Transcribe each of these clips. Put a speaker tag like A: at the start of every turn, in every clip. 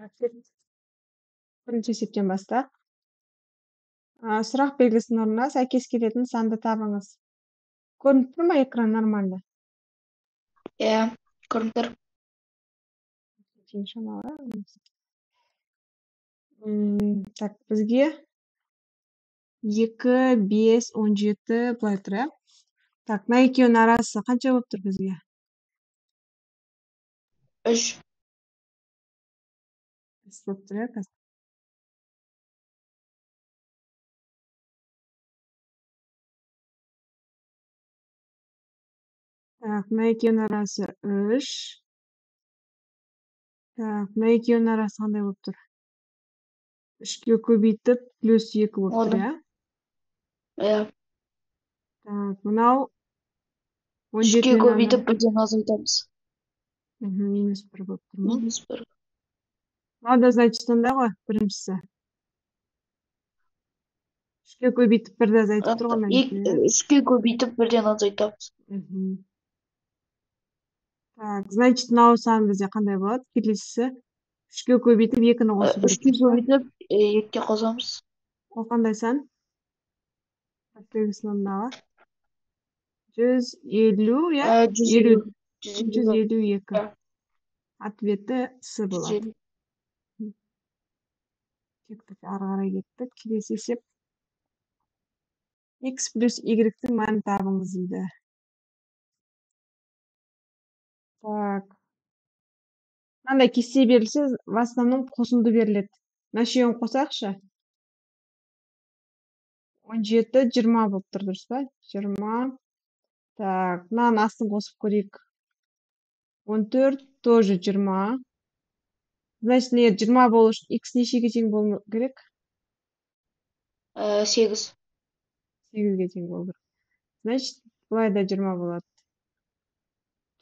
A: Бірінші есептен баста. Сұрақ белгісінің орнына сәйкес келетін санды табыңыз. Көрініп тұр ма экран нормально?
B: Иә, көрініп тұр.
A: Так, бізге 2, 5, 17 былай тұр, иә? Так, мына екеуінің арасы қанша болып тұр бізге?
B: 3.
A: Болып тұр, иә, қазір. Так, мына екеуінің арасы 3. Так, мына екеуінің арасы қандай болып тұр? 3-ке көбейтіп плюс 2 болып тұр, иә?
B: Иә.
A: Так, мынау
B: 3-ке көбейтіп 1-ден азайтамыз.
A: Минус 1 болып тұр ма?
B: Минус 1.
A: Мынау да значит сонда ғой, біріншісі. 3-ке көбейтіп 1-ді азайтып тұр ғой, мәнекей, иә?
B: 3-ке көбейтіп 1-ден азайтамыз.
A: Так, значит, мынау сан бізде қандай болады? Келесісі 3-ке көбейтіп 2-ні қосу керек.
B: 3-ке көбейтіп 2-ке қосамыз.
A: Ол қандай сан? Белгісінің орнына 150, иә? 152. Ответі С болады. Кеттік, ары қарай кеттік. Келесі есеп. X плюс Y-тің мәнін табыңыз дейді. Так. Мынандай кесте берілсе, в основном қосынды беріледі. Мына үшеуін қосайықшы. 17, 20 болып тұр, дұрыс па? 20. Так, мынаның астын қосып көрейік. 14, тоже 20. Значит, 20 болу үшін X нешеге тең болу керек?
B: 8.
A: 8-ге тең болу керек. Значит, бұлай да 20 болады.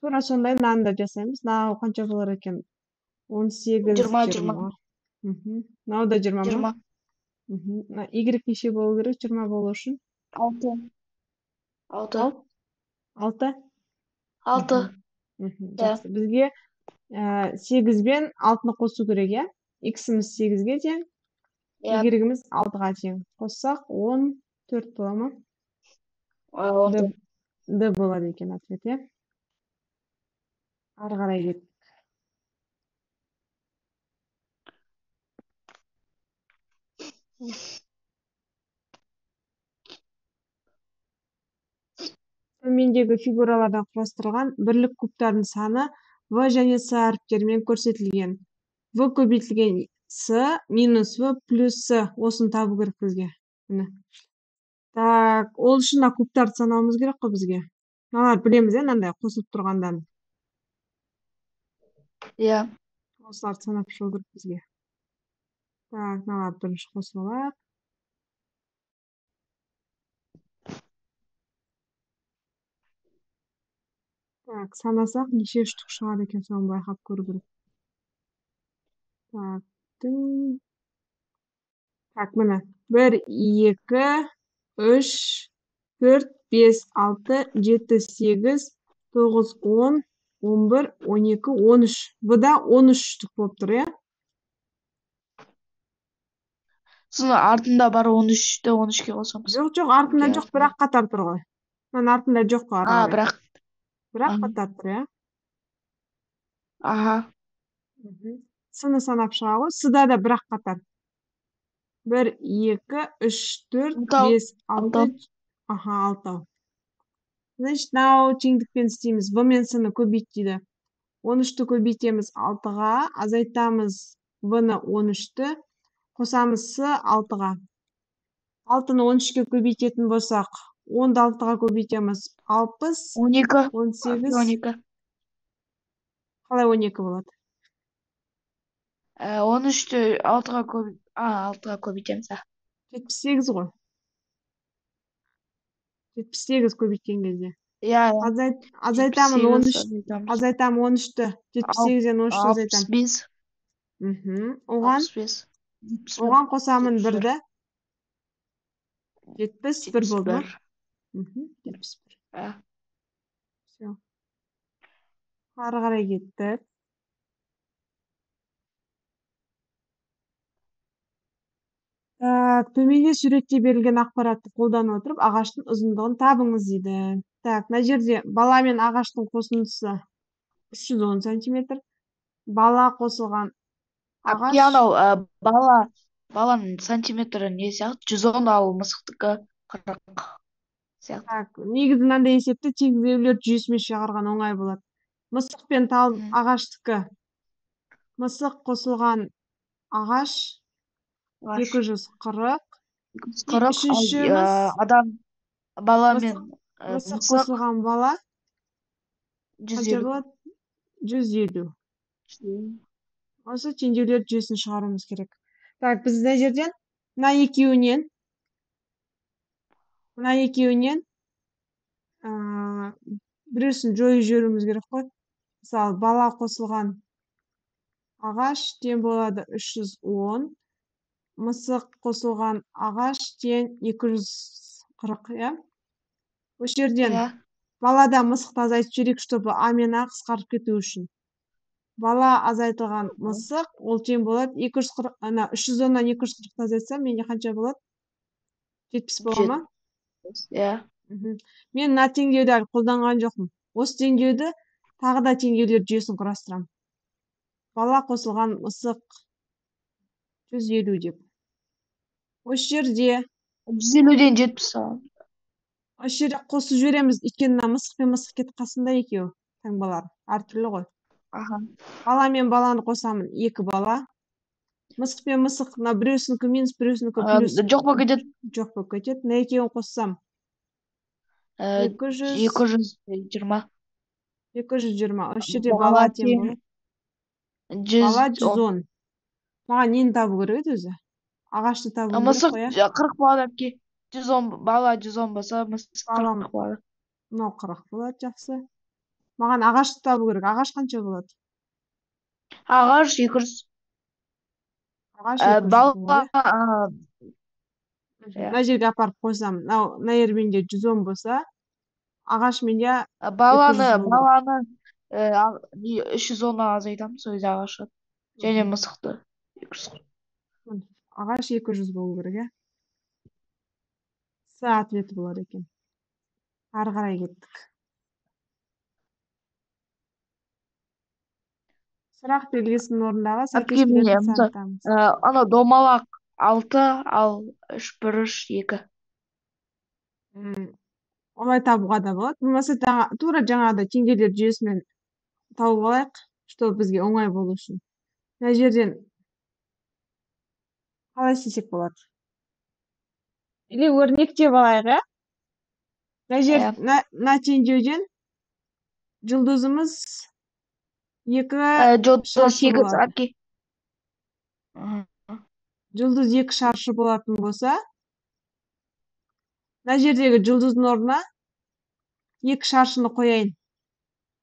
A: Тура сондай мынаны да жасаймыз. Мынау қанша болар екен? 18, 20. Мынау да 20 ма? Y неше болу керек 20 болу үшін?
B: 6.
A: 6? Жақсы. Бізге 8 бен 6-ны қосу керек, иә? X-іміз 8-ге тең, Y-іміз 6-ға тең. Қоссақ 14 бола ма? Д болады екен ответ, иә? Ары қарай кеттік. Төмендегі фигуралардан құрастырылған бірлік кубтардың саны В және С әріптерімен көрсетілген. В көбейтілген С минус В плюс С. Осын табу керек бізге. Так, ол үшін кубтарды санауымыз керек қой бізге. Мыналар білеміз, мынандай қосылып тұрғандан.
B: Иә.
A: Осыларды санап шығу керек бізге. Так, мыналар бірінші қосылар. Так, санасақ, неше үштік шығады екен, соны байқап көру керек. Так, міне. 1, 2, 3, 4, 5, 6, 7, 8, 9, 10, 11, 12, 13. Бұда 13 үштік болып тұр, иә?
B: Соны артында бар 13-ті 13-ке қосамыз.
A: Жоқ, артында жоқ, бірақ қатар тұр ғой. Мен артында жоқ қой, ары қарай. Бірақ қатар тұр, иә?
B: Аха.
A: Сыны санап шыға ғой, сыда да бірақ қатар. 1, 2, 3, 4, 5, 6. Аха, 6. Значит, мынау теңдікпен істейміз. В мен сыны көбейт дейді. 13-ті көбейтеміз 6-ға, азайтамыз В-ны 13-ті, қосамыз С 6-ға. 6-ны 13-ке көбейтетін болсақ, 10-ды 6-ға көбейтеміз 60,
B: 12.
A: 18.
B: 12.
A: Қалай 12 болады?
B: 13-ті 6-ға көбейтеміз.
A: 78 ғой. 78 көбейткен кезде.
B: Иә.
A: Азайтамын 13-ті. 78-ден 13-ті азайтамын.
B: 65.
A: Оған қосамын 1-ді. 71 болды ма? 71. Ары қарай кеттік. Так, төменде суретте берілген ақпаратты қолдана отырып ағаштың ұзындығын табыңыз дейді. Так, мына жерде бала мен ағаштың қосындысы 310 сантиметр. Бала қосылған
B: әпке
A: ағаш.
B: анау баланың сантиметрі не сияқты 110, ал мысықтікі 40 сияқты.
A: Так, негізі мынандай есепті теңдеулер жүйесімен шығарған оңай болады. Мысық пен ағаштікі. Мысық қосылған ағаш 240.
B: 40,
A: Үшіншіміз
B: адам бала мен
A: мысық
B: мысық
A: қосылған бала қанша
B: 150.
A: болады? 150. Осы теңдеулер жүйесін шығаруымыз керек. Так, біз мына жерден мына екеуінен біреусін жойып жіберуіміз керек қой. Мысалы, бала қосылған ағаш тең болады 310. Мысық қосылған ағаш тең 240, иә? Осы жерден балада мысықты азайтып жіберейік, чтобы а мен а қысқарып кету үшін. Бала азайтылған мысық, ол тең болады 240, 310-нан 240-ты азайтсам, менде қанша болады? 70 бола ма?
B: Иә.
A: Мен мына теңдеуді әлі қолданған жоқпын. Осы теңдеуді тағы да теңдеулер жүйесін құрастырамын. Бала қосылған мысық 150 деп. Осы жерде
B: 150-ден 70 саламын.
A: осы жерде қосып жібереміз, өйткені мына мысық пен мысық кетіп қасында екеуі таңбалар әртүрлі ғой. Бала мен баланы қосамын, 2 бала. Мысық пен мысық, мына біреусінікі минус, біреусінікі плюс.
B: Жоқ болып кетеді.
A: Жоқ болып кетеді. Мына екеуін қоссам 220. 220. Осы жерде бала тең болады. Бала 110. Маған нені табу керек еді өзі? Ағашты табу керек
B: мысық
A: қой, иә?
B: 40 болады әпке. 110, бала 110 болса, мысық 40 болады.
A: Мынау 40 болады, жақсы. Маған ағашты табу керек. Ағаш қанша болады?
B: Ағаш 200. Бала
A: мына жерге апарып қойсам, мына жер менде 110 болса, ағаш менде
B: баланы 310-нан азайтамыз, өзі ағашы. Және мысықты 240.
A: Ағаш 200 болу керек, иә? С ответі болады екен. Ары қарай кеттік. Сұрақ белгісінің орындағы сәйкес келетін санаттамыз.
B: Анау домалақ 6, ал 3 бұрыш 2.
A: Олай табуға да болады. Болмаса тура жаңағыдай теңдеулер жүйесімен тауып алайық, чтобы бізге оңай болу үшін. Мына жерден қалай істесек болады? Или өрнектеп алайық, иә? Мына теңдеуден жұлдызымыз 2 шаршы болады. Жұлдыз 2 шаршы болатын болса, мына жердегі жұлдыздың орнына 2 шаршыны қояйын.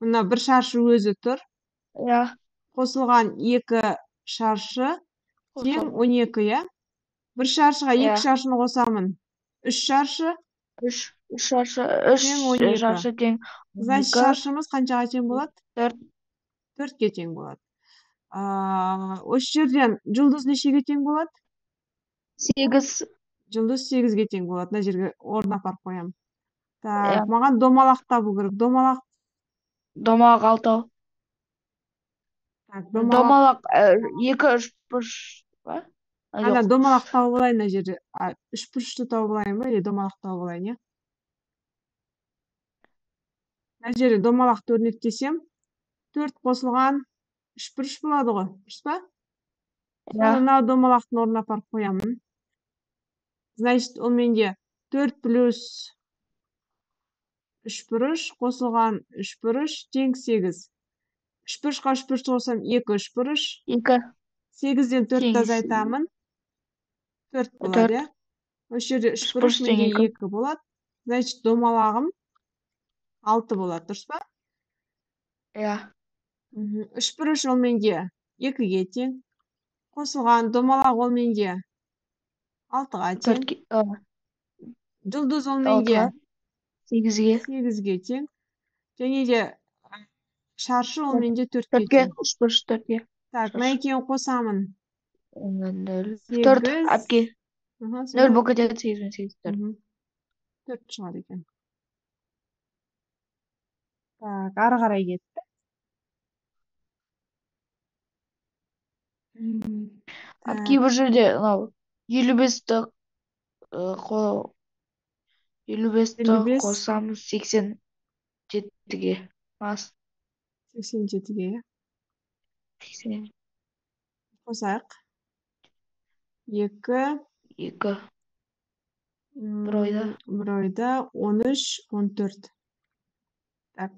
A: Мына 1 шаршы өзі тұр. Қосылған 2 шаршы тең 12, иә? 1 шаршыға 2 шаршыны қосамын. 3 шаршы. 3 шаршы тең 12. Значит, шаршымыз қаншаға тең болады? 4-ке тең болады. Осы жерден жұлдыз нешеге тең болады? 8. Жұлдыз 8-ге тең болады. Мына жерге орын апарып қоямын. Так, маған домалақ табу керек. Домалақ
B: 6. Домалақ 2-3 бұрыш ба?
A: Ана домалақ тауып алайын мына жерде. 3 бұрышты тауып алайын ба, или домалақ тауып алайын, иә? Мына жерде домалақты өрнектесем, 4 қосылған 3 бұрыш болады ғой, дұрыс па? Соны мына домалақтың орнына апарып қоямын. Значит, ол менде 4 плюс 3 бұрыш қосылған 3 бұрыш тең 8. 3 бұрышқа 3 бұрышты қосам 2 3 бұрыш. 2. 8-ден 4-ті азайтамын. 4 болады, иә? Осы жерде 3 бұрыш менде 2 болады. Значит, домалағым 6 болады, дұрыс па? Иә. 3 бұрыш ол менде 2-ге тең. Қосылған домалақ ол менде 6-ға тең. Жұлдыз ол менде 8-ге тең. Және де шаршы ол менде 4-ге тең. 3 бұрыш 4-ге. Так, мына екеуін қосамын. 4 әпке. Аха,
B: нөл
A: сонда.
B: болып кетеді, 8 мен 8 4.
A: Мгм. 4 шығады екен. Так, ары қарай кетті. Так,
B: Кейбір жерде мынау 55-ті 55-ті
A: 55,
B: қосамыз 87-ге.
A: 87-ге
B: 82
A: қосайық. 2,
B: бір ойда.
A: бір ойда 13, 14. Так,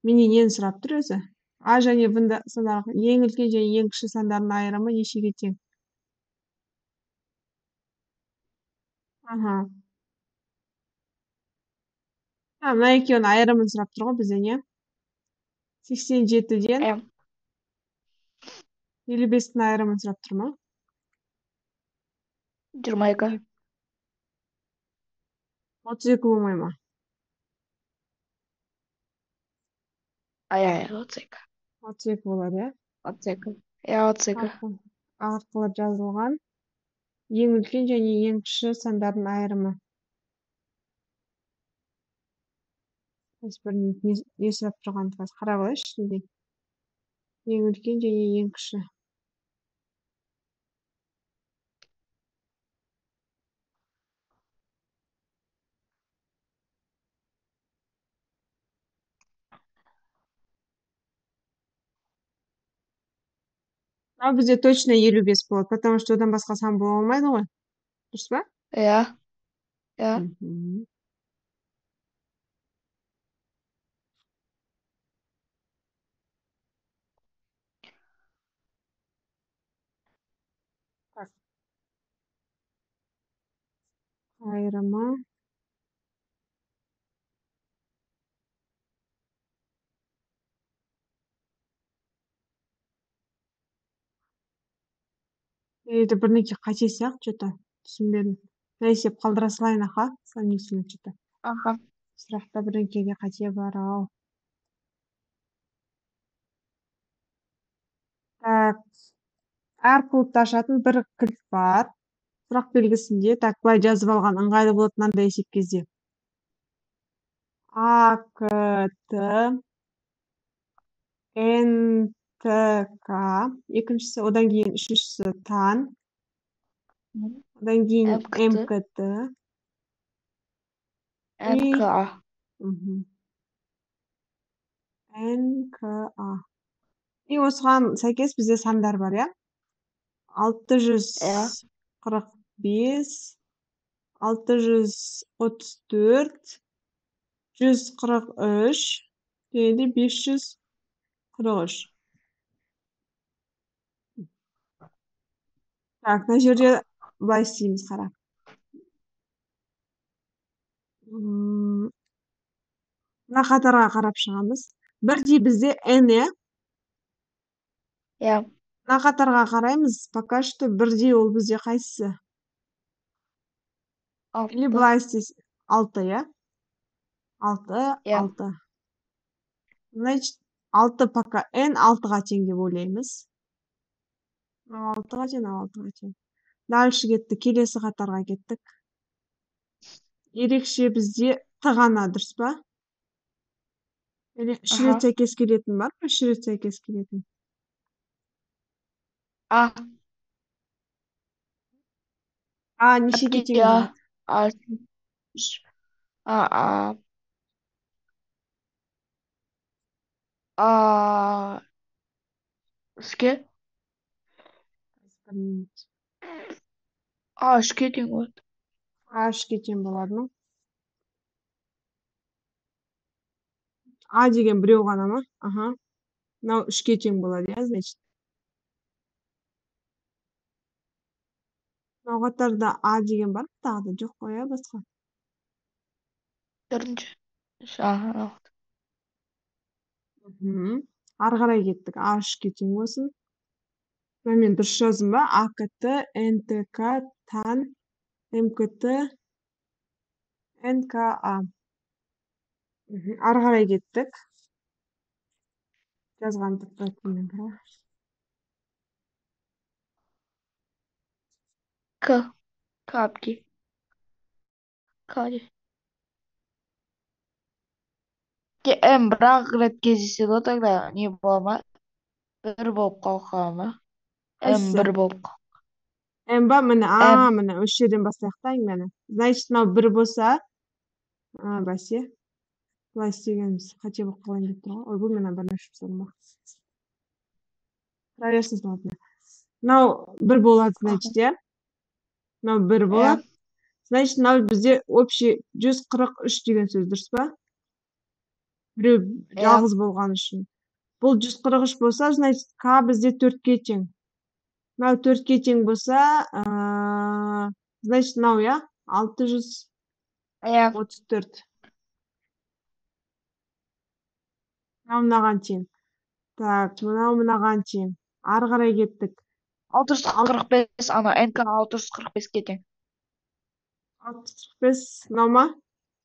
A: менен нені сұрап тұр өзі? А және бұнда санағы ең үлкен және ең кіші сандардың айырымы нешеге тең? Аха. Мына екеуінің айырымын сұрап тұр ғой бізден, иә? 87-ден
B: Иә.
A: 55-тің айырымын сұрап тұр ма?
B: 22.
A: 32 болмай ма?
B: Иә, 32.
A: 32 болады, иә?
B: 32. Иә, 32.
A: Арқылы жазылған ең үлкен және ең кіші сандардың айырымы. Бір не сұрап тұрғанын қазір қарап алайыншы ішінде. Ең үлкен және ең кіші. Ал бізде точно 55 болады, потому что одан басқа сан бола алмайды ғой. Дұрыс па?
B: Иә. Иә.
A: Мгм. Так. Айырымы. Это бірнеке қате сияқты что-то. Түсінбедім. Есеп қалдыра салайын, аха. Сомнительно что-то.
B: Аха.
A: Сұрақта бірнекеге қате бар ау. Так. Әр пунктты ашатын бір кілт бар. Сұрақ белгісінде, так, былай жазып алған ыңғайлы болады мынандай есеп кезде. АКТ НТК, екіншісі, одан кейін үшіншісі тан, одан кейін МКТ и
B: НКА.
A: НКА. И осыған сәйкес бізде сандар бар, иә? 645, 634, 143 және де 543. Так, мына жерде былай істейміз, қара. Мына қатарға қарап шығамыз. Бірдей бізде N, иә?
B: Иә.
A: Мына қатарға қараймыз, пока что бірдей ол бізде қайсысы? Или
B: 6.
A: былай істейсіз. 6, иә? 6,
B: Иә.
A: 6. Значит, 6 пока N 6-ға тең деп ойлаймыз. 6-ға тең, 6-ға тең. Дальше кетті, келесі қатарға кеттік. Ерекше бізде Т ғана, дұрыс па? Үш рет сәйкес келетін бар ма? 3 рет сәйкес келетін.
B: А.
A: А нешеге тең болады?
B: Үшке? Үшке тең болады.
A: Үшке тең болады ма? А деген біреу ғана ма? Аха. Мынау 3-ке тең болады, иә, значит. Мынау қатарда А деген бар, тағы да жоқ қой, иә, басқа.
B: 4-ші.
A: Ары қарай кеттік. А 3-ке тең болсын. Мен дұрыс жаздым ба? АКТ, НТК, тан, МКТ, НКА. Ары қарай кеттік. Жазған дұрыс.
B: К. Капки. Кали. Бір ақ рет кездеседі ғой тогда не бола ма? Бір болып қалған ма?
A: қайсысы
B: Бір болып
A: м ба міне
B: М.
A: міне осы жерден бастайық та әңгімені. Значит, мынау бір болса бәсе былай істегенбіз қате болып қалайын деп тұр ғой. Ойбай, мен бір ашып тастадым ба. Тұра берсін сонда. Мынау бір болады, значит, иә. Мынау бір болады. Значит, мынау бізде общий 143 деген сөз, дұрыс па? Біреу жалғыз болған үшін. Бұл 143 болса, значит, к бізде 4-ке тең. Мынау 4-ке тең болса, значит, мынау, иә, 634. Мынау мынаған тең. Так, мынау мынаған тең. Ары қарай кеттік.
B: 645, ана НК 645-ке тең.
A: 645, мынау ма?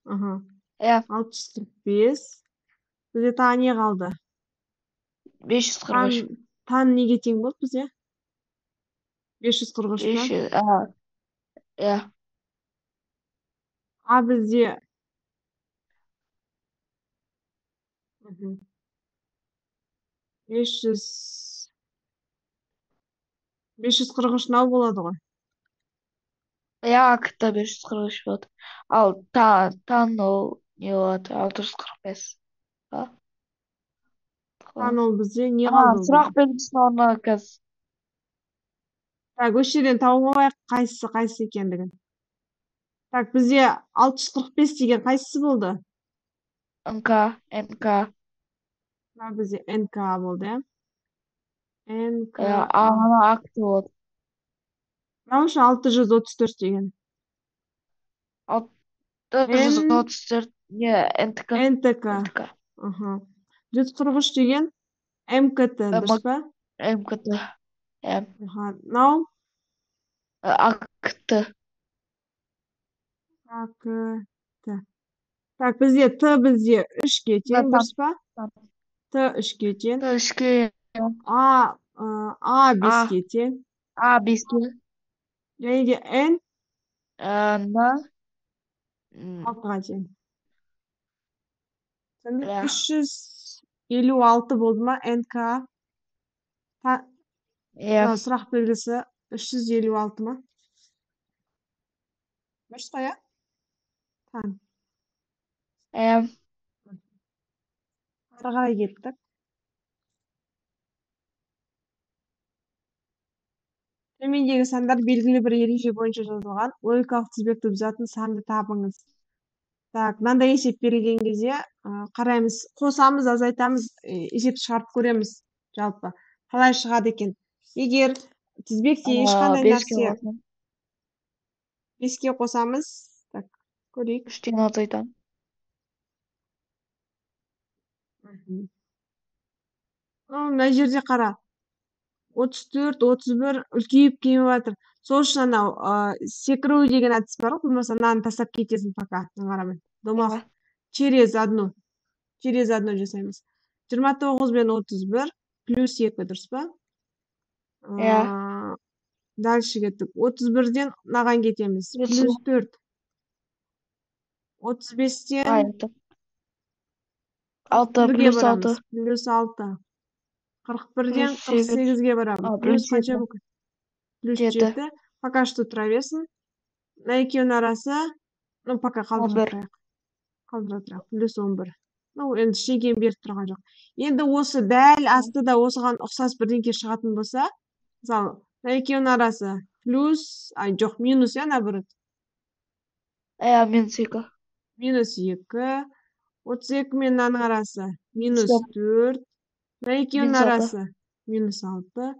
A: Аха. 645. Бізде тағы не қалды?
B: 543.
A: Тан неге тең болды бізде? 543 па?
B: Иә.
A: А бізде 543 мынау болады ғой.
B: Иә, акта 543 болады. Ал тан ол не болады? 645.
A: Тан ол бізде не қалды?
B: Сұрақ белгісінің орнына қазір.
A: Так, осы жерден тауып алайық қайсысы екендігін. Так, бізде 645 деген қайсысы болды?
B: НК.
A: Мына бізде НК болды, иә? НК.
B: Ана акты болады.
A: Мынау үшін 634 деген.
B: 634 не НТК.
A: НТК. 143 деген МКТ, дұрыс па?
B: МКТ.
A: Мынау
B: акт.
A: Так, бізде Т бізде 3-ке тең, дұрыс па? Т 3-ке тең.
B: Т 3-ке.
A: А 5-ке тең.
B: А 5-ке.
A: Және де Н
B: Н
A: 6-ға тең. 356 болды ма НК? Сұрақ белгісі 356 ма? Дұрыс па, иә? Ары қарай кеттік. Төмендегі сандар белгілі бір ереже бойынша жазылған логикалық тізбекті бұзатын санды табыңыз. Так, мынандай есеп берілген кезде қараймыз, қосамыз, азайтамыз, есепті шығарып көреміз жалпы. Қалай шығады екен? Егер тізбекте ешқандай нәрсе 5-ке қосамыз, так, көрейік.
B: 3-тен азайтам.
A: Мына жерде қара. 34, 31 үлкейіп кеміп жатыр. Сол үшін анау секіру деген әдіс бар ғой, болмаса мынаны тастап кетесің пока. Қарамай. Домақ через одну жасаймыз. 29 бен 31 плюс 2, дұрыс па? Дальше кеттік. 31-ден мынаған кетеміз. Плюс 4. 35-тен 41-ге барамыз. Плюс 6. 41-ден 48-ге барамыз. Плюс қанша бүкіл? Плюс 7. Пока что тұра берсін. Мына екеуінің арасы, пока қалдыра тұрайық. Плюс 11. Енді ештеңені беріп тұрған жоқ. Енді осы дәл астыда осыған ұқсас бірдеңке шығатын болса, мысалы, мына екеуінің арасы плюс, жоқ, минус, иә, наоборот.
B: Минус 2.
A: Минус 2. 32 мен мынаның арасы минус 4. Мына екеуінің арасы минус 6.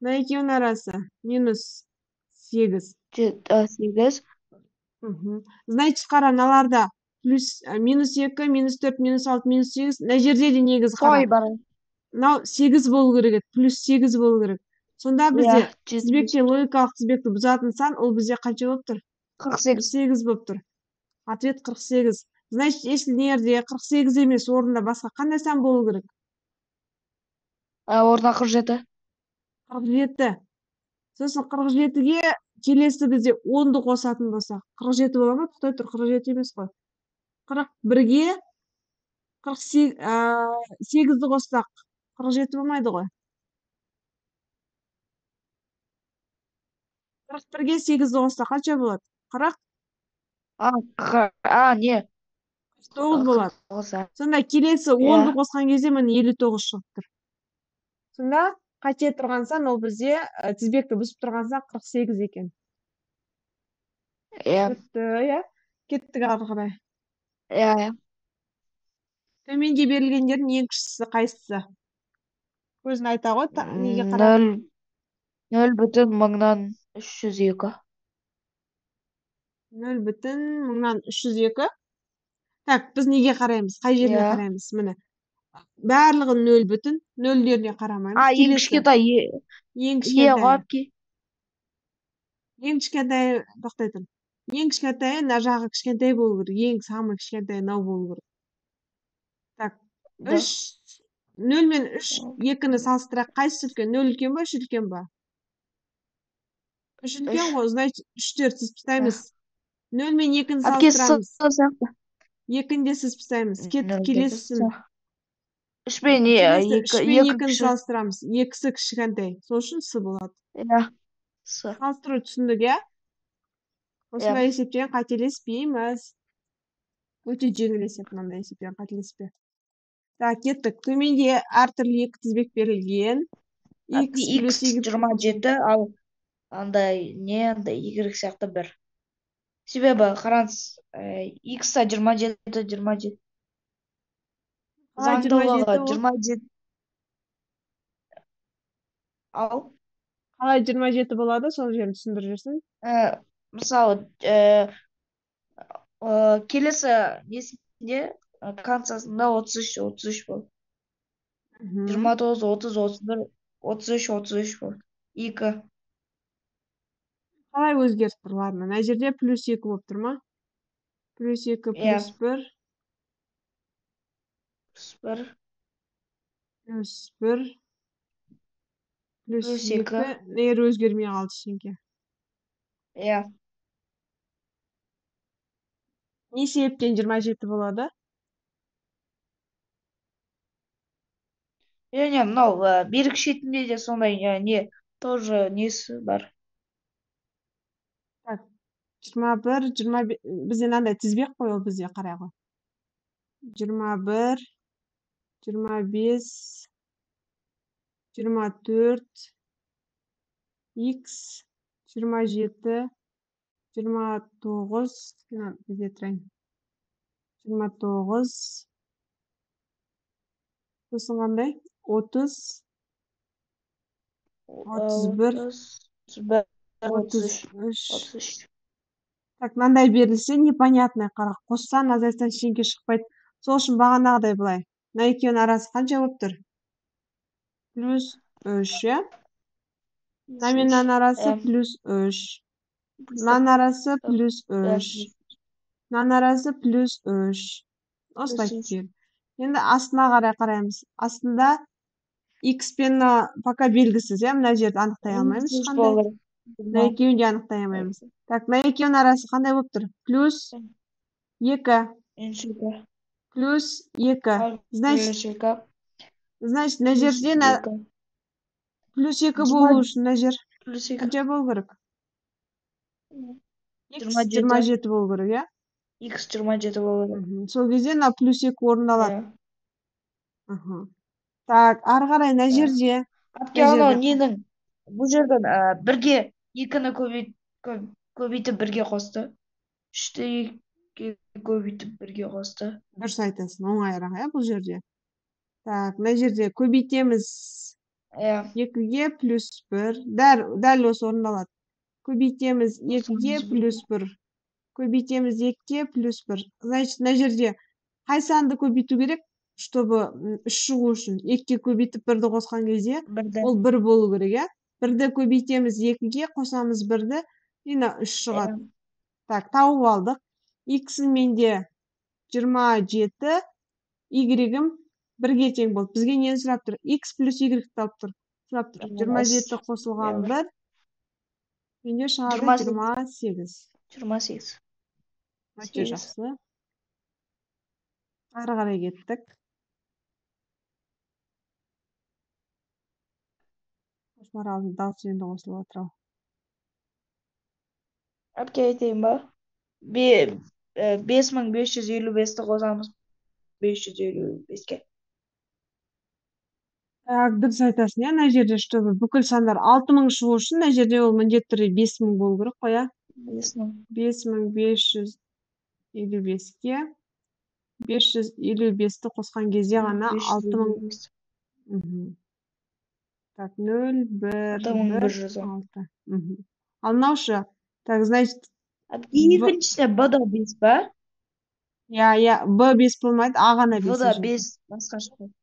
A: Мына екеуінің арасы минус 8.
B: 8.
A: Значит, қара, мыналарда плюс минус 2, минус 4, минус 6, минус 8. Мына жерде де негізі қара. Мынау 8 болу керек, плюс 8 болу керек. Сонда бізде тізбекте логикалық тізбекті бұзатын сан, ол бізде қанша болып тұр? 48 болып тұр. Ответ 48. Значит, если нерде 48 емес, орында басқа қандай сан болу керек?
B: Орында 47.
A: 47. Сосын 47-ге келесі бізде 10-ды қосатын болсақ, 47 бола ма? Тоқтай тұр, 47 емес қой. 41-ге 8-ді қоссақ, 47 болмайды ғой. 41-ге 8-ді қоссақ қанша болады? 40?
B: Не?
A: 9 болады. Сонда келесі 10-ды қосқан кезде міне 59 шығып тұр. Сонда қате тұрған сан ол бізде тізбекті бұзып тұрған сан 48 екен. Түсінікті, кеттік ары қарай. Төменде берілгендердің ең кішісі қайсысы? Көзін айта ғой, неге қарап?
B: 0,302.
A: 0,302. Так, біз неге қараймыз? Қай жеріне қараймыз? Міне. Барлығы 0 бүтін, нөлдеріне қарамаймыз.
B: Ең кішкентай
A: ең кішкентай тоқтай тұр. Ең кішкентай мына жағы кішкентай болу керек. Ең самый кішкентай мынау болу керек. Так, 0 мен 3 2-ні салыстырайық. Қайсысы үлкен? 0 үлкен ба, 3 үлкен ба? 3 үлкен ғой, значит 3-тер сызып 0 мен 2-ні салыстырамыз. 2-ні де сызып тастаймыз. Кеттік келесісін.
B: 3 мен
A: 2-ні салыстырамыз. 2-сі кішкентай. Сол үшін с болады. Салыстыру түсіндік, осындай есептен қателеспейміз. Өте жеңіл есеп, мынандай есептен қателеспе. Так, кеттік. Төменде әртүрлі екі тізбек берілген.
B: X 27, ал андай Y сияқты 1. Себебі қараңыз, X-та 27. Заңдылығы 27. Ал?
A: Қалай 27 болады, сол жерін түсіндіріп жүрсің?
B: Мысалы, келесі несінде концасында 33 бол. 29, 30, 31, 33 бол. 2.
A: Қалай өзгеріп тұр, ладно. Мына жерде плюс 2 болып тұр ма? Плюс 2, плюс 1. Плюс 1. Плюс 2. Нер өзгермей қалды сенке. Не себептен 27 болады?
B: Мынау берік шетінде де сондай тоже несі бар.
A: Так, 21, 25, бізде мынандай тізбек қой, ол бізде қарай ғой. 21, 25, 24, X, 27, 29, бізде тұрайын. 29, сосын қандай? 30, 31, 33. Так, мынандай берілсе, непонятный қара. Қоссаң, азайтсаң шенке шықпайды. Сол үшін бағанағыдай былай. Мына екеуінің арасы қанша болып тұр? Плюс 3, мынамен арасы плюс 3. Мынаның арасы плюс 3. Мынаның арасы плюс 3. Осылай кел. Енді астына қараймыз. Астында X пен пока белгісіз, мына жерді анықтай алмаймыз қандай. Мына екеуін де анықтай алмаймыз. Так, мына екеуінің арасы қандай болып тұр? Плюс 2. Плюс 2. Значит, мына жерде плюс 2 болу үшін мына жер қанша болу керек? X 27 болу керек,
B: X 27 болу керек.
A: Сол кезде мына плюс 2 орындалады. Так, ары қарай мына жерде.
B: Ненің бұл жерден бірге 2-ні көбейтіп бірге қосты. 3-ті 2-ге көбейтіп бірге қосты.
A: Дұрыс айтасың, оңайырақ, бұл жерде. Так, мына жерде көбейтеміз 2-ге плюс 1. Дәл осы орындалады. Көбейтеміз 2-ге плюс 1. Көбейтеміз 2-ге плюс 1. Значит, мына жерде қай санды көбейту керек, чтобы 3 шығу үшін? 2-ге көбейтіп 1-ді қосқан кезде ол 1 болу керек, 1-ді көбейтеміз 2-ге, қосамыз 1-ді, енді 3 шығады. Так, тауып алдық. X-ім менде 27, Y-ім 1-ге тең болды. Бізге нені сұрап тұр? X плюс Y тауып тұр. 27 қосылған 1, Менде шығады
B: 28.
A: 28.
B: 28.
A: Өте
B: 8.
A: жақсы. Ары қарай кеттік. Осылар алдын дауыс енді қосылып отыр ау.
B: Әпке айтайын ба? 5555-ті қосамыз 555-ке.
A: Так, дұрыс айтасың, иә, мына жерде чтобы бүкіл сандар 6000 шығу үшін мына жерде ол міндетті түрде 5000 болу керек қой, иә. 5555-ке 555-ті қосқан кезде ғана 6000.
B: 555.
A: Так, 0 1
B: 6110.
A: 6. Ал мынаушы, так, значит,
B: Әпке екіншісі Б да 5 ба?
A: иә, Б 5 болмайды, А ғана 5
B: В да
A: жерде.
B: 5 басқа шықпайды.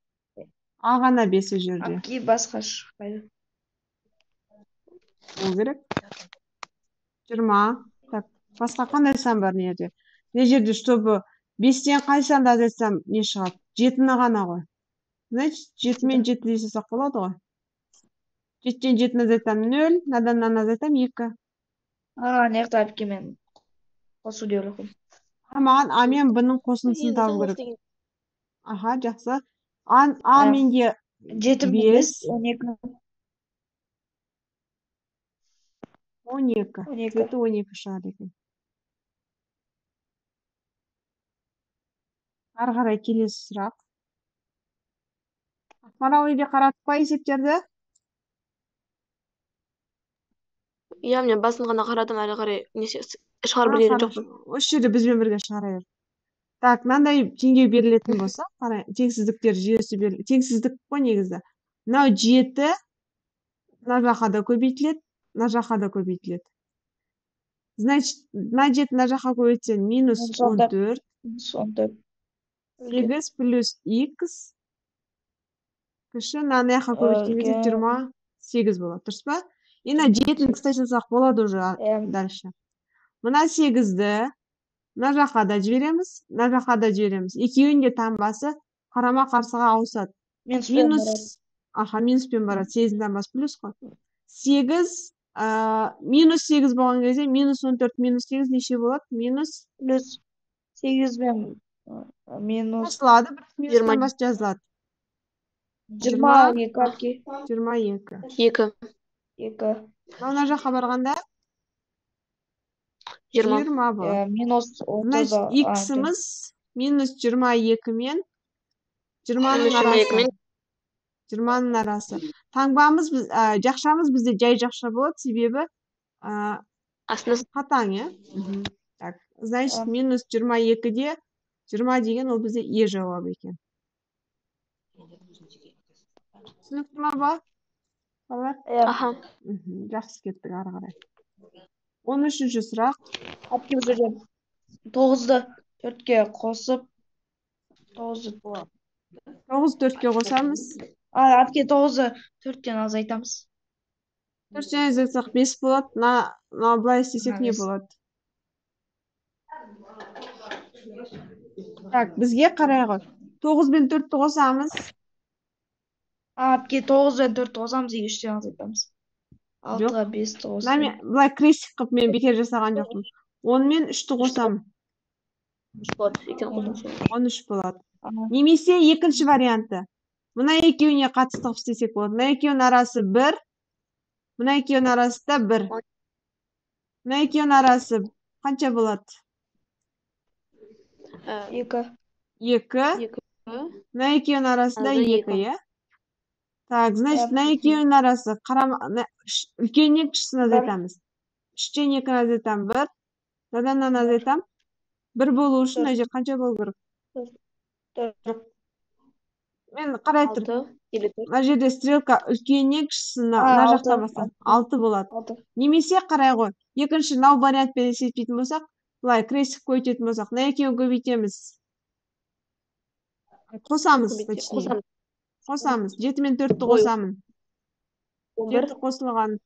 A: А ғана 5 жерде.
B: Әпке басқа шықпайды.
A: Ол керек. 20. Так, басқа қандай сан бар не жерде? Не жерде, чтобы 5-тен қай санды азайтсам не шығады? 7-ні ғана ғой. Значит, 7 мен 7 есесақ болады ғой. 7-тен 7-ні азайтсам 0, надан азайтсам 2.
B: Не жақта әпке мен қосу деп ойлағам.
A: Маған А мен Б-ның қосындысын табу керек. Аха, жақсы. А менде
B: 7 мен
A: 5,
B: 12.
A: 12. 7 12 шығады екен. Ары қарай келесі сұрақ. Ақмарал үйде қараттық па есептерді?
C: Иә, мен басын ғана қарадым, әрі қарай шығарып білген жоқпын.
A: Осы жерде бізбен бірге шығара бер. Так, мынандай теңдеу берілетін болса, қарай, теңсіздіктер жүйесі беріледі. Теңсіздік қой негізі. Мынау 7 мына жаққа да көбейтіледі, мына жаққа да көбейтіледі. Значит, мына 7 мына жаққа көбейтсең минус 14.
B: 14.
A: 8 плюс x кіші мына жаққа көбейткен кезде 28 болады, дұрыс па? Енді 7-ні кстати жасақ болады уже дальше. Мына 8-ді мына жаққа да жібереміз, мына жаққа да жібереміз. Екеуінің де таңбасы қарама қарсыға ауысады. Минуспен барады. 8-дің таңбасы плюс қой. 8 минус 8 болған кезде минус 14 минус 8 неше болады? Минус
B: плюс 8 мен минус
A: қосылады, минустан бас жазылады.
B: 22 әпке.
A: 22.
C: 2.
A: Мына жаққа барғанда
C: 20
A: болады.
B: Минус 30.
A: Значит, x-іміз минус 22 мен 20-ның арасы. Таңбамыз, жақшамыз бізде жай жақша болады, себебі қатаң, е? Так, значит, минус 22-де 20 деген ол бізде е жауабы екен. Түсінікті ма ба?
C: Аха.
A: Жақсы кеттік ары қарай. 13-ші сұрақ.
B: Әпке бұл жерде 9-ды 4-ке қосып 9-ды
A: 4-ке қосамыз.
B: Әпке 9-ды 4-тен азайтамыз.
A: 4-тен азайтсақ 5 болады. Мына былай істесек не болады? Так, бізге қарай ғой. 9 бен 4-ті қосамыз.
B: Әпке 9 бен 4-ті қосамыз, 3-тен азайтамыз. 6-ға 5-ті қосамыз.
A: Бұлай крестик қып мен бекер жасаған жоқпын. 10 мен 3-ті қосамын. 13 болады. Немесе екінші варианты. Мына екеуіне қатысты қып істесек болады. Мына екеуінің арасы 1. Мына екеуінің арасы да 1. Мына екеуінің арасы қанша болады?
B: 2.
A: 2. Мына екеуінің арасы да 2, е? Так, значит, мына екеуінің арасы үлкеннен кішісін азайтамыз. 3-тен 2-ні азайтам 1. Надан азайтам 1 болу үшін мына жер қанша болу керек? Мен қарай тұр. Мына жерде стрелка үлкеннен кішісін мына жақтан бастап 6 болады. Немесе қарай ғой. Екінші мынау вариантпен есептейтін болсақ, былай крестик көйтетін болсақ, мына екеуін көбейтеміз. Қосамыз, точнее. Қосамыз. 7 мен 4-ті қосамын. 7 қосылған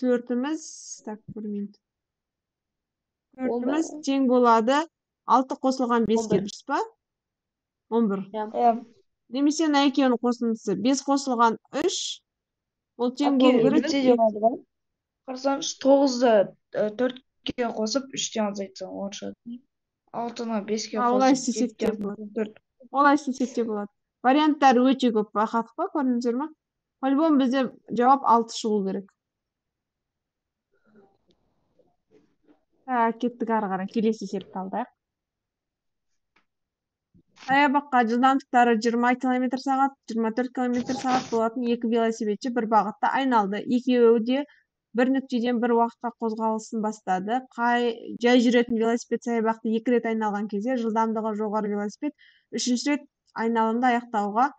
A: 4-іміз, так, көрмейді. 4-іміз тең болады 6 қосылған 5-ке, дұрыс па? 11. Немесе мына екеуінің қосындысы 5 қосылған 3, ол тең болу керек.
B: қарасаңшы 9-ды 4-ке қосып 3-тен азайтсаң 10 шығады. 6-ны 5-ке
A: Олай
B: қосып
A: істесек те
B: 7-тен
A: болады.
B: 4.
A: Олай істесек те болады. Варианттары өте көп. Байқадық па, көрдіңіздер ма? По-любому бізде жауап 6 шығу керек. Кеттік ары қарай. Келесі есепті алдық. Саябаққа жылдамдықтары 20 км сағат, 24 км сағат болатын екі велосипедші бір бағытта айналды. Екеуі де бір нүктеден бір уақытқа қозғалысын бастады. Жай жүретін велосипед саябақты 2 рет айналған кезде жылдамдығы жоғары велосипед 3-ші рет айналымды аяқтауға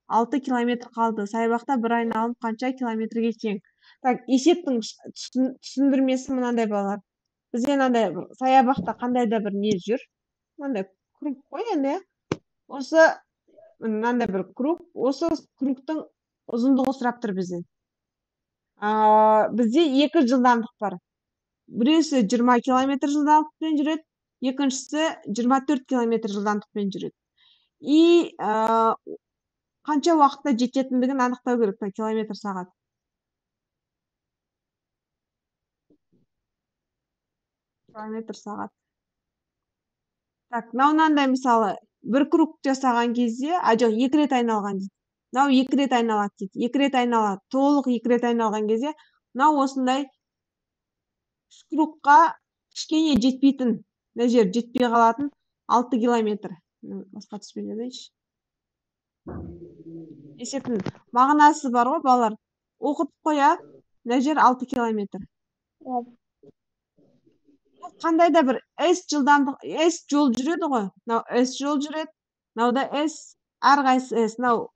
A: 6 км қалды. Саябақта бір айналым қанша километрге тең? Так, есептің түсіндірмесі мынандай балалар. Бізде мынандай саябақта қандай да бір не жүр? Мынандай круг қой енді. Осы мынандай бір круг, осы кругтың ұзындығы сұрап тұр бізден. Бізде екі жылдамдық бар. Біреусі 20 км жылдамдықпен жүреді, екіншісі 24 км жылдамдықпен жүреді. И қанша уақытта жететіндігін анықтау керек, километр сағат. Километр сағат. Так, мынандай мысалы, бір круг жасаған кезде, жоқ, 2 рет айналған дейді. Мынау 2 рет айналады дейді. 2 рет айналады. Толық 2 рет айналған кезде, мынау осындай кругқа кішкене жетпейтін, мына жер жетпей қалатын 6 километр. Басқа түспей жазайыншы. Есептің мағынасы бар ғой, балалар. Оқытып қоя, мына жер 6 километр. Қандай да бір S жылдамдық, S жол жүреді ғой. Мынау S жол жүреді. Мынау да S, әрқайсысы S. Мынау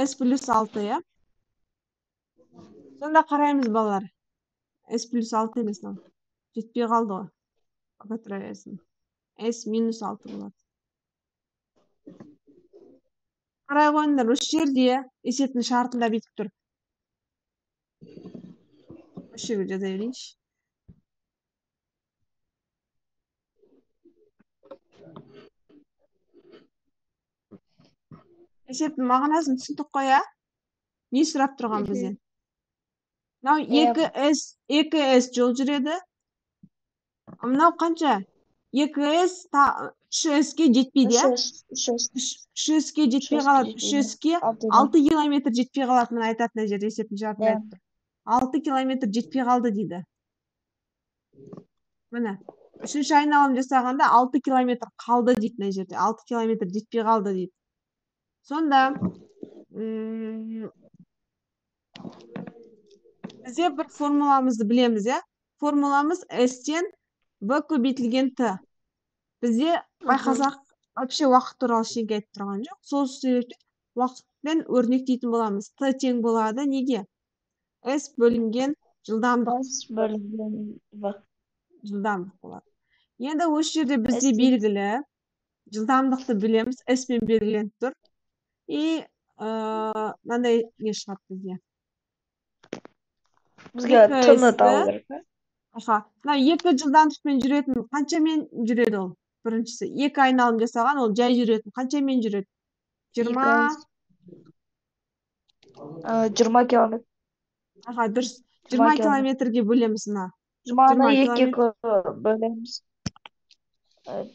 A: S плюс 6, я. Сонда қараймыз балалар. S плюс 6 емес мынау. Жетпей қалды ғой. Поправяйсын. S минус 6 болады. Қарай қойыңдар, осы жерде есептің шартында бүйтіп тұр. Осы жерге жаза берейінші. Есептің мағынасын түсіндік қой, я? Не сұрап тұрған бізден? Мынау 2S жол жүреді. Мынау қанша? 2S 3S'ке жетпейді, я? 3S'ке жетпей қалады. 3S'ке 6 километр жетпей қалады. Мына айтатын жер есептің шартында айтып тұр. 6 километр жетпей қалды дейді. Міне. 3-ші айналым жасағанда 6 километр қалды дейді мына жерде. 6 километр жетпей қалды дейді. Сонда бізде бір формуламызды білеміз, я? Формуламыз S-тен V көбейтілген T. Бізде байқасақ, вообще уақыт туралы ештеңе айтып тұрған жоқ. Сол себептен уақытпен өрнектейтін боламыз. T тең болады неге? S бөлінген жылдамдық.
B: S бөлінген V.
A: Жылдамдық болады. Енді осы жерде бізде белгілі жылдамдықты білеміз, S пен белгіленіп тұр. И мынандай не шығады бізде?
B: Бізге T-ны табу керек.
A: Мына 2 жылдамдықпен жүретін қаншамен жүреді ол? Біріншісі, 2 айналым жасаған, ол жай жүретін қаншамен жүреді? 20
B: километр.
A: Дұрыс. 20 километрге бөлеміз мына.
B: 20-ны 2-ге бөлеміз.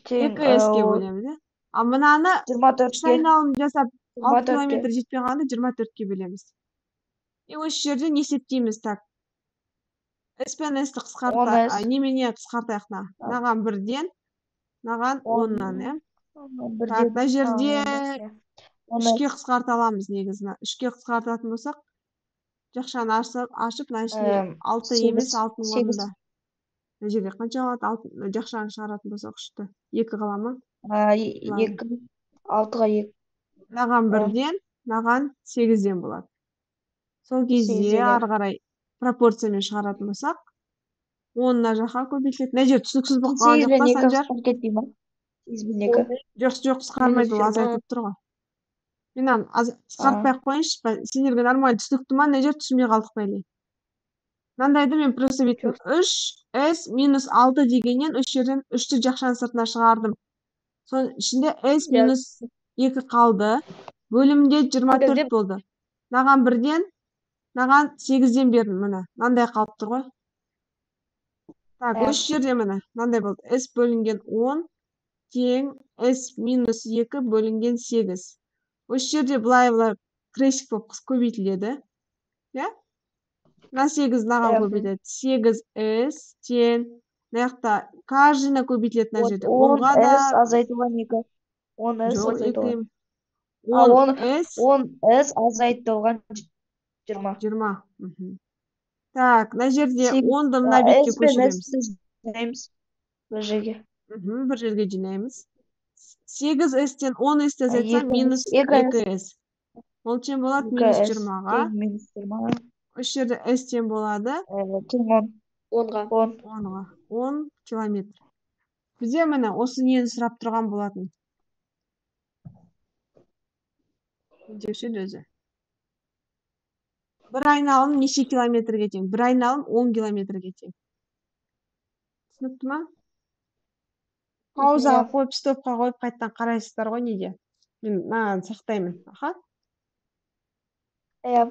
A: 2S'ке бөлеміз, а мынаны 3 айналым жасап 6 километр жетпей қалғанда 24-ке бөлеміз. И осы жерден есептейміз, так. S пен S-ті қысқартайық, немене қысқартайық на. Наған 1-ден, наған 10-нан, я? Так, мына жерде 3-ке қысқарта аламыз негізі. 3-ке қысқартатын болсақ, жақшаны ашып, мына ішіне 6 емес, 6-ның орнында. Мына жерде қанша қалады? Жақшаны шығаратын болсақ, 3-ті 2 қала ма?
B: 2, 6-ға 2.
A: Наған 1-ден, наған 8-ден болады. Сол кезде ары қарай пропорциямен шығаратын болсақ, 10-на жаққа көбейтіледі. Мына жер түсініксіз болып қалған жоқ па, Санжар?
B: 8-2.
A: Жоқ, қысқармайды, ол азайтылып тұр ғой. Мен қысқартпай қойыншы, сендерге нормально түсінікті ма? Мына жер түсінбей қалдық па или? Мынандайды мен просто беттім. 3S минус 6 дегеннен 3 жерден 3-ті жақшаның сыртына шығардым. Соның ішінде S минус 2 қалды. Бөлімде 24 болды. Наған 1-ден мынаған 8-ден бердім міне мынандай қалып тұр ғой. Так,
B: Иә.
A: осы жерде міне мынандай болды. S бөлінген 10 тең S минус 2 бөлінген 8. Осы жерде былай крестик болып көбейтіледі. Иә? Мына 8 мынаған
B: Иә.
A: көбейтеді. 8S тең мына жақта каждыйына көбейтіледі мына жерде.
B: 10
A: 10-ға да
B: S азайтылған 2. 10 S
A: жоқ,
B: азайтылған.
A: 10S
B: 10 S азайтылған 20.
A: 20. Так, мына жерде
B: 8.
A: 10-ды мына бетке
B: S пен
A: көшіреміз.
B: S-ті жинаймыз бір жерге.
A: Бір жерге жинаймыз. 8S-тен 10S-ті азайтсам минус
B: 2S.
A: 2S. Ол тең болады минус
B: 2S
A: 20-ға.
B: тең минус 20.
A: Осы жерде S тең болады
B: Тең 10.
C: 10-ға.
A: 10-ға. 10 километр. Бізде міне осы нені сұрап тұрған болатын. Деуші өзі. Бір айналым неше километрге тең? Бір айналым 10 километрге тең. Түсінікті ма? Паузаға қойып, стопқа қойып, қайттан қарайсыздар ғой неге? Мен маған сақтаймын. Аха.
B: Иә.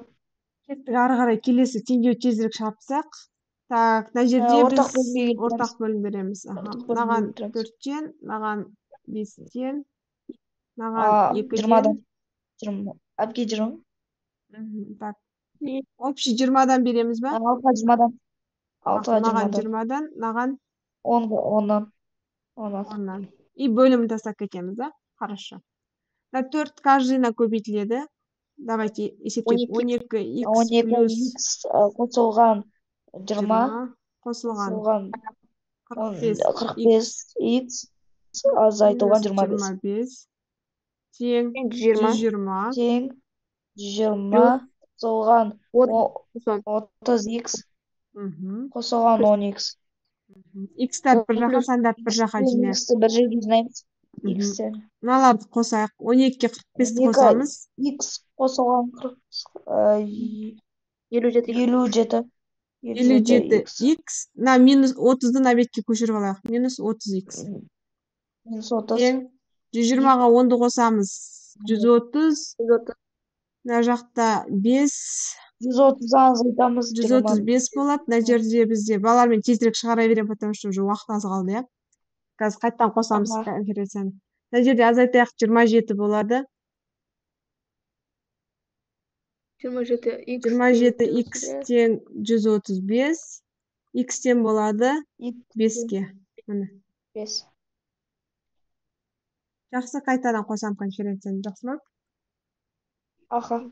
A: Кеттік ары қарай келесі теңдеу тезірек шапсақ. Так, мына жерде
B: ортақ
A: біз
B: бөлімге келтіреміз.
A: ортақ бөлім береміз. Маған 4-тен, маған 5-тен, маған 2-ден.
B: 20. Әпке 20.
A: Так. Общий 20-дан береміз ба?
B: 6-ға 20-дан. 6-ға
A: Маған
B: 20-дан.
A: 20-дан, маған
B: 10-дан.
A: 10-дан. И бөлімін тастап кетеміз, да? Хорошо. 4 каждыйына көбейтіледі. Давайте есептеп. 12x плюс
B: 12x қосылған 20
A: қосылған
B: 45x азайтылған 25
A: тең 120
B: тең 120 қосылған 30x қосылған 10x.
A: x-тар бір жаққа, сандар бір жаққа жинайық.
B: X-ті бір жерге жинаймыз. X-тен.
A: Мыналарды қосайық. 12-ке 45-ті қосамыз.
B: X қосылған 57.
A: 57x. На минус 30-ды на бетке көшіріп алайық. Минус 30x.
B: Минус 30.
A: Тең 120-ға 10-ды қосамыз. 130. Мына жақта 5.
B: 130-дан азайтамыз.
A: 135 болады. Мына жерде бізде балалармен тезірек шығара беремін, потому что уже уақыт аз қалды, иә. Қазір қайттан қосамыз конференцияны. Мына жерде азайтайық 27 болады. 27x тең 135. X тең болады 5-ке. Міне.
B: 5.
A: Жақсы, қайтадан қосам конференцияны. Жақсы ма?
B: Аха.